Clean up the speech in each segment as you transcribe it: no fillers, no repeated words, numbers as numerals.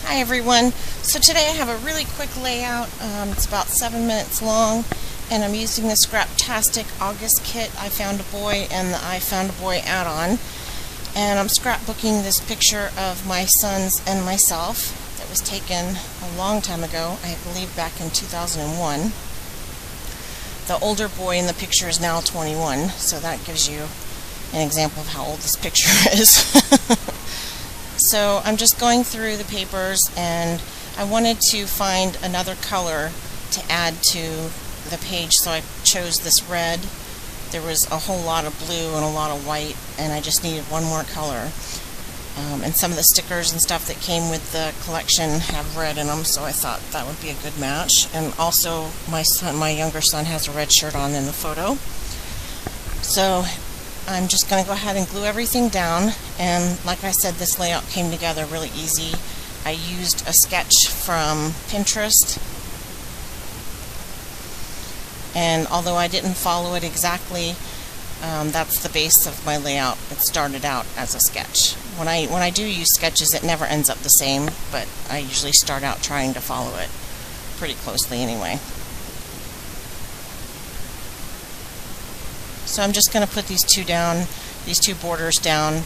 Hi everyone. So today I have a really quick layout. It's about 7 minutes long, and I'm using the Scraptastic August kit, I Found a Boy, and the I Found a Boy add-on. And I'm scrapbooking this picture of my sons and myself that was taken a long time ago, I believe back in 2001. The older boy in the picture is now 21, so that gives you an example of how old this picture is. So I'm just going through the papers, and I wanted to find another color to add to the page, so I chose this red. There was a whole lot of blue and a lot of white, and I just needed one more color. And some of the stickers and stuff that came with the collection have red in them, so I thought that would be a good match. And also my younger son has a red shirt on in the photo. So I'm just going to go ahead and glue everything down, and like I said, this layout came together really easy. I used a sketch from Pinterest, and although I didn't follow it exactly, that's the base of my layout. It started out as a sketch. When I do use sketches, it never ends up the same, but I usually start out trying to follow it pretty closely anyway. So I'm just going to put these two borders down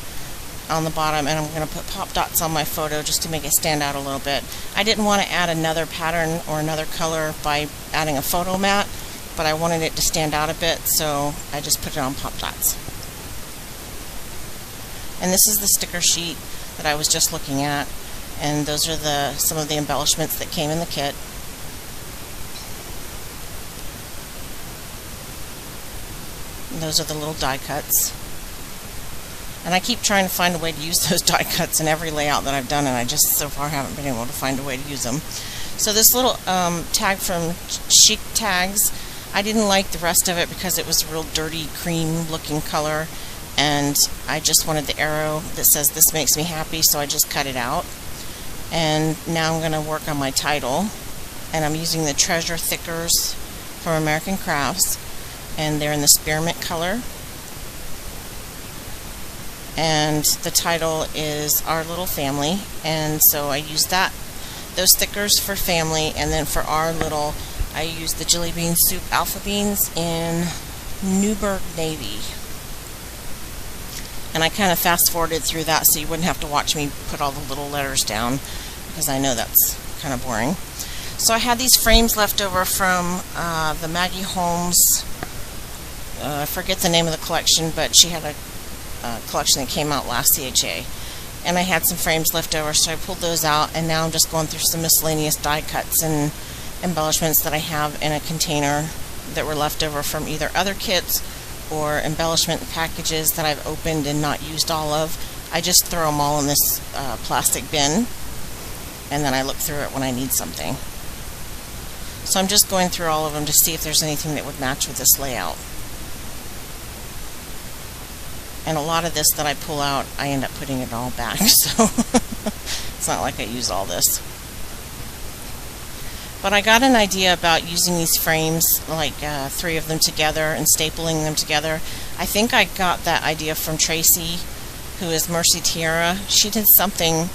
on the bottom, and I'm going to put pop dots on my photo just to make it stand out a little bit. I didn't want to add another pattern or another color by adding a photo mat, but I wanted it to stand out a bit, so I just put it on pop dots. And this is the sticker sheet that I was just looking at, and those are some of the embellishments that came in the kit. Those are the little die cuts. And I keep trying to find a way to use those die cuts in every layout that I've done, and I just so far haven't been able to find a way to use them. So this little tag from Chic Tags, I didn't like the rest of it because it was a real dirty cream looking color, and I just wanted the arrow that says "This makes me happy," so I just cut it out. And now I'm going to work on my title, and I'm using the Treasure Thickers from American Crafts, and they're in the spearmint color. And the title is Our Little Family, and so I used those stickers for family, and then for Our Little, I used the Jelly Bean Soup Alpha Beans in Newburgh Navy. And I kind of fast forwarded through that so you wouldn't have to watch me put all the little letters down, because I know that's kind of boring. So I had these frames left over from the Maggie Holmes, I forget the name of the collection, but she had a collection that came out last CHA, and I had some frames left over, so I pulled those out, and now I'm just going through some miscellaneous die cuts and embellishments that I have in a container that were left over from either other kits or embellishment packages that I've opened and not used all of. I just throw them all in this plastic bin, and then I look through it when I need something. So I'm just going through all of them to see if there's anything that would match with this layout. And a lot of this that I pull out, I end up putting it all back, so it's not like I use all this. But I got an idea about using these frames, like 3 of them together, and stapling them together. I think I got that idea from Tracy, who is Mercy Tiara. She did something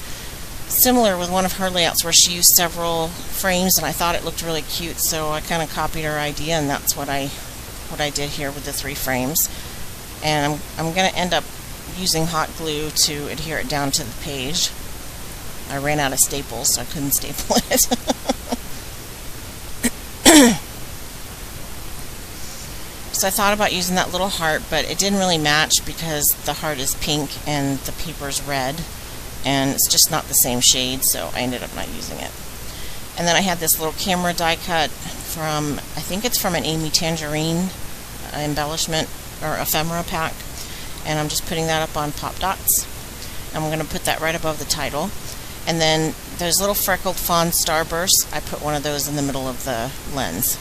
similar with one of her layouts where she used several frames, and I thought it looked really cute, so I kind of copied her idea, and that's what I did here with the 3 frames. And I'm going to end up using hot glue to adhere it down to the page. I ran out of staples, so I couldn't staple it. So I thought about using that little heart, but it didn't really match because the heart is pink and the paper's red, and it's just not the same shade, so I ended up not using it. And then I had this little camera die cut from, I think it's from an Amy Tangerine embellishment or ephemera pack, and I'm just putting that up on pop dots. I'm going to put that right above the title. And then those little freckled fawn starbursts, I put one of those in the middle of the lens.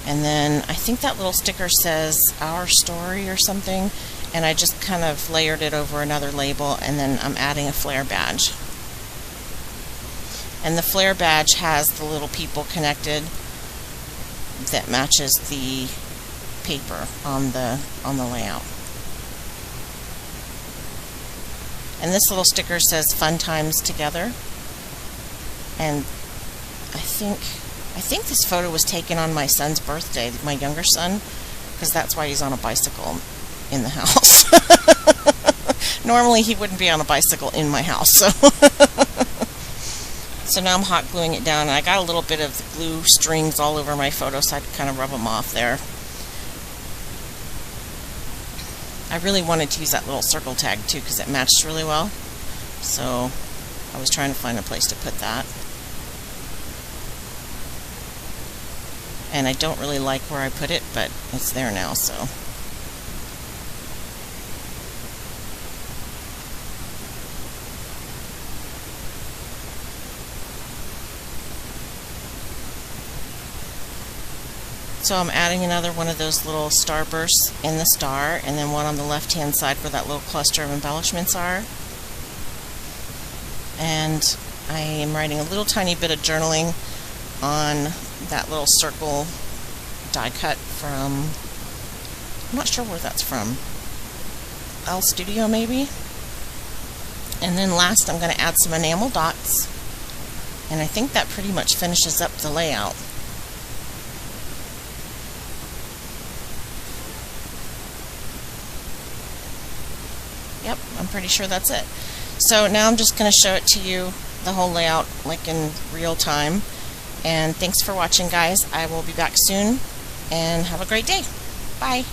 And then I think that little sticker says Our Story or something, and I just kind of layered it over another label, and then I'm adding a flare badge. And the flare badge has the little people connected that matches the paper on the layout. And this little sticker says "Fun Times Together." And I think this photo was taken on my son's birthday, my younger son, because that's why he's on a bicycle in the house. Normally he wouldn't be on a bicycle in my house. So now I'm hot gluing it down, and I got a little bit of the glue strings all over my photo, so I could kind of rub them off there. I really wanted to use that little circle tag too, because it matched really well. So I was trying to find a place to put that. And I don't really like where I put it, but it's there now, so. So I'm adding another one of those little starbursts in the star, and then one on the left-hand side where that little cluster of embellishments are. And I am writing a little tiny bit of journaling on that little circle die cut from, I'm not sure where that's from, L Studio maybe. And then last I'm going to add some enamel dots, and I think that pretty much finishes up the layout. Yep, I'm pretty sure that's it. So now I'm just going to show it to you, the whole layout, like in real time. And thanks for watching, guys. I will be back soon, and have a great day. Bye.